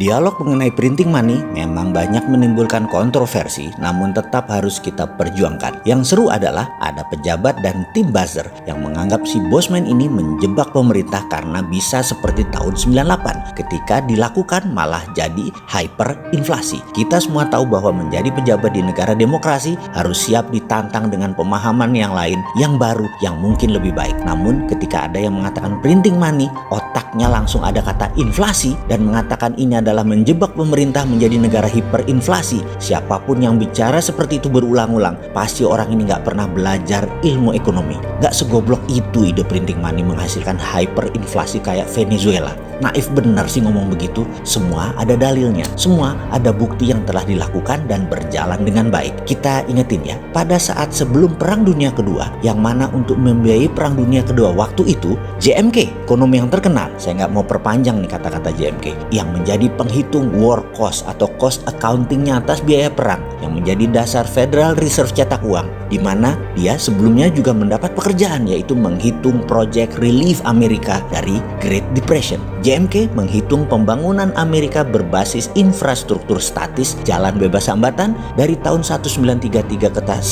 Dialog mengenai printing money memang banyak menimbulkan kontroversi, namun tetap harus kita perjuangkan. Yang seru adalah ada pejabat dan tim buzzer yang menganggap si Bosman ini menjebak pemerintah karena bisa seperti tahun 98 ketika dilakukan malah jadi hyperinflasi. Kita semua tahu bahwa menjadi pejabat di negara demokrasi harus siap ditantang dengan pemahaman yang lain, yang baru, yang mungkin lebih baik. Namun ketika ada yang mengatakan printing money, otaknya langsung ada kata inflasi dan mengatakan ini adalah menjebak pemerintah menjadi negara hiperinflasi. Siapapun yang bicara seperti itu berulang-ulang, pasti orang ini nggak pernah belajar ilmu ekonomi. Nggak segoblok itu ide printing money menghasilkan hyperinflasi kayak Venezuela. Naif benar sih ngomong begitu. Semua ada dalilnya, semua ada bukti yang telah dilakukan dan berjalan dengan baik. Kita ingetin ya, pada saat sebelum Perang Dunia Kedua, yang mana untuk membiayai Perang Dunia Kedua waktu itu, JMK, ekonom yang terkenal, saya nggak mau perpanjang nih kata-kata JMK, yang menjadi penghitung war cost atau cost accountingnya atas biaya perang, yang menjadi dasar Federal Reserve cetak uang, di mana dia sebelumnya juga mendapat pekerjaan yaitu menghitung Project Relief Amerika dari Great Depression. JMK menghitung pembangunan Amerika berbasis infrastruktur statis jalan bebas hambatan dari tahun 1933 ke tahun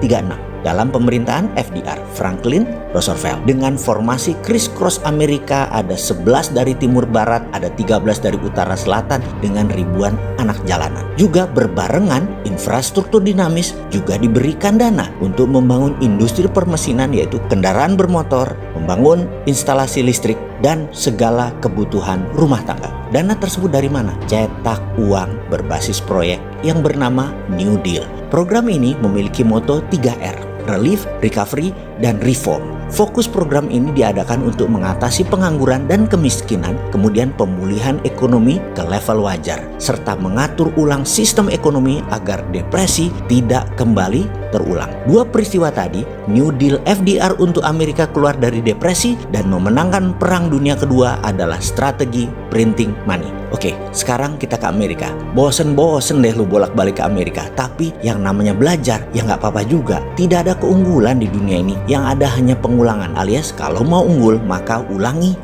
1936. Dalam pemerintahan FDR, Franklin Roosevelt, dengan formasi criss-cross Amerika, ada 11 dari timur barat, ada 13 dari utara selatan dengan ribuan anak jalanan. Juga berbarengan infrastruktur dinamis juga diberikan dana untuk membangun industri permesinan yaitu kendaraan bermotor, membangun instalasi listrik, dan segala kebutuhan rumah tangga. Dana tersebut dari mana? Cetak uang berbasis proyek yang bernama New Deal. Program ini memiliki moto 3R. Relief, Recovery, dan Reform. Fokus program ini diadakan untuk mengatasi pengangguran dan kemiskinan, kemudian pemulihan ekonomi ke level wajar, serta mengatur ulang sistem ekonomi agar depresi tidak kembali terulang. Dua peristiwa tadi, New Deal FDR untuk Amerika keluar dari depresi dan memenangkan Perang Dunia Kedua adalah strategi printing money. Oke, sekarang kita ke Amerika. Bosen deh lu bolak-balik ke Amerika. Tapi yang namanya belajar, ya nggak apa-apa juga. Tidak ada keunggulan di dunia ini. Yang ada hanya pengulangan, alias kalau mau unggul, maka ulangi.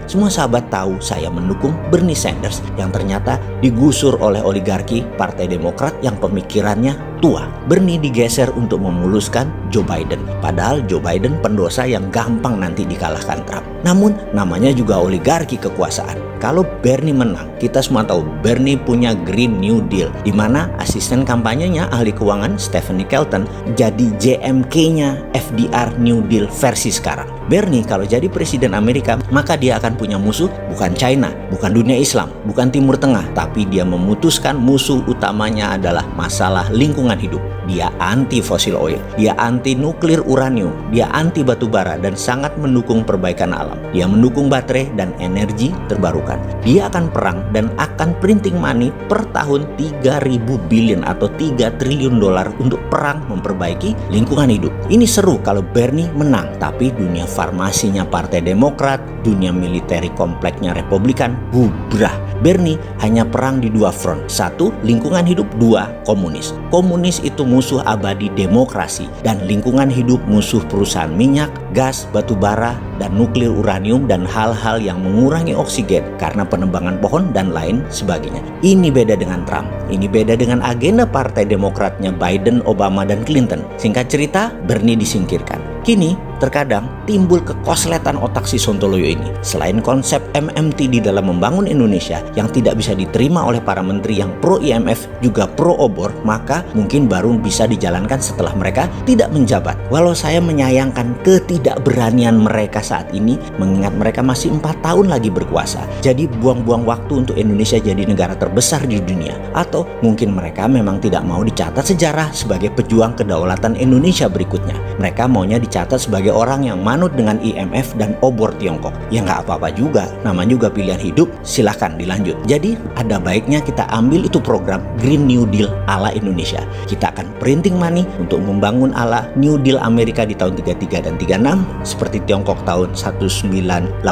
Semua sahabat tahu saya mendukung Bernie Sanders yang ternyata digusur oleh oligarki Partai Demokrat yang pemikirannya tua. Bernie digeser untuk memuluskan Joe Biden. Padahal Joe Biden pendosa yang gampang nanti dikalahkan Trump. Namun namanya juga oligarki kekuasaan. Kalau Bernie menang, kita semua tahu Bernie punya Green New Deal, di mana asisten kampanyenya ahli keuangan Stephanie Kelton jadi JMK-nya FDR New Deal versi sekarang. Bernie kalau jadi presiden Amerika, maka dia akan punya musuh bukan China, bukan dunia Islam, bukan Timur Tengah, tapi dia memutuskan musuh utamanya adalah masalah lingkungan hidup. Dia anti fossil oil, dia anti nuklir uranium, dia anti batu bara dan sangat mendukung perbaikan alam. Dia mendukung baterai dan energi terbarukan. Dia akan perang dan akan printing money per tahun 3.000 billion atau 3 triliun dolar untuk perang memperbaiki lingkungan hidup. Ini seru kalau Bernie menang, tapi dunia farmasinya Partai Demokrat, dunia militeri kompleknya Republikan bubrah. Bernie hanya perang di dua front. Satu, lingkungan hidup. Dua, komunis. Komunis itu musuh abadi demokrasi dan lingkungan hidup musuh perusahaan minyak, gas, batu bara, dan nuklir uranium dan hal-hal yang mengurangi oksigen karena penebangan pohon dan lain sebagainya. Ini beda dengan Trump. Ini beda dengan agenda Partai Demokratnya Biden, Obama, dan Clinton. Singkat cerita, Bernie disingkirkan. Kini terkadang timbul kekosletan otak si Sontoloyo ini. Selain konsep MMT di dalam membangun Indonesia yang tidak bisa diterima oleh para menteri yang pro IMF juga pro obor, maka mungkin baru bisa dijalankan setelah mereka tidak menjabat. Walau saya menyayangkan ketidakberanian mereka saat ini, mengingat mereka masih 4 tahun lagi berkuasa. Jadi buang-buang waktu untuk Indonesia jadi negara terbesar di dunia. Atau mungkin mereka memang tidak mau dicatat sejarah sebagai pejuang kedaulatan Indonesia berikutnya. Mereka maunya dicatat sebagai orang yang manut dengan IMF dan obor Tiongkok. Ya nggak apa-apa juga, namanya juga pilihan hidup, silahkan dilanjut. Jadi ada baiknya kita ambil itu program Green New Deal ala Indonesia. Kita akan printing money untuk membangun ala New Deal Amerika di tahun 33 dan 36 seperti Tiongkok tahun 1989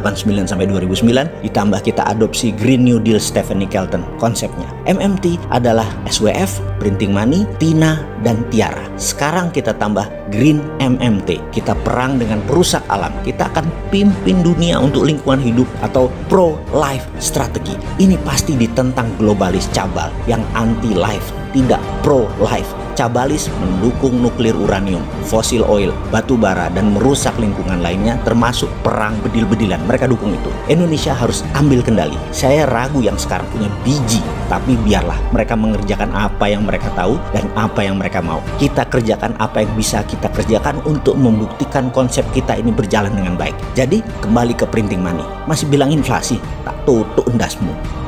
sampai 2009, ditambah kita adopsi Green New Deal Stephanie Kelton konsepnya. MMT adalah SWF Printing Money, Tina, dan Tiara. Sekarang kita tambah Green MMT. Kita perang dengan perusak alam. Kita akan pimpin dunia untuk lingkungan hidup atau pro-life strategi. Ini pasti ditentang globalis cabal yang anti-life, tidak pro-life. Cabalis mendukung nuklir uranium, fosil oil, batu bara, dan merusak lingkungan lainnya termasuk perang bedil-bedilan. Mereka dukung itu. Indonesia harus ambil kendali. Saya ragu yang sekarang punya biji, tapi biarlah mereka mengerjakan apa yang mereka tahu dan apa yang mereka mau. Kita kerjakan apa yang bisa kita kerjakan untuk membuktikan konsep kita ini berjalan dengan baik. Jadi kembali ke Printing Money. Masih bilang inflasi, tak tutup endasmu.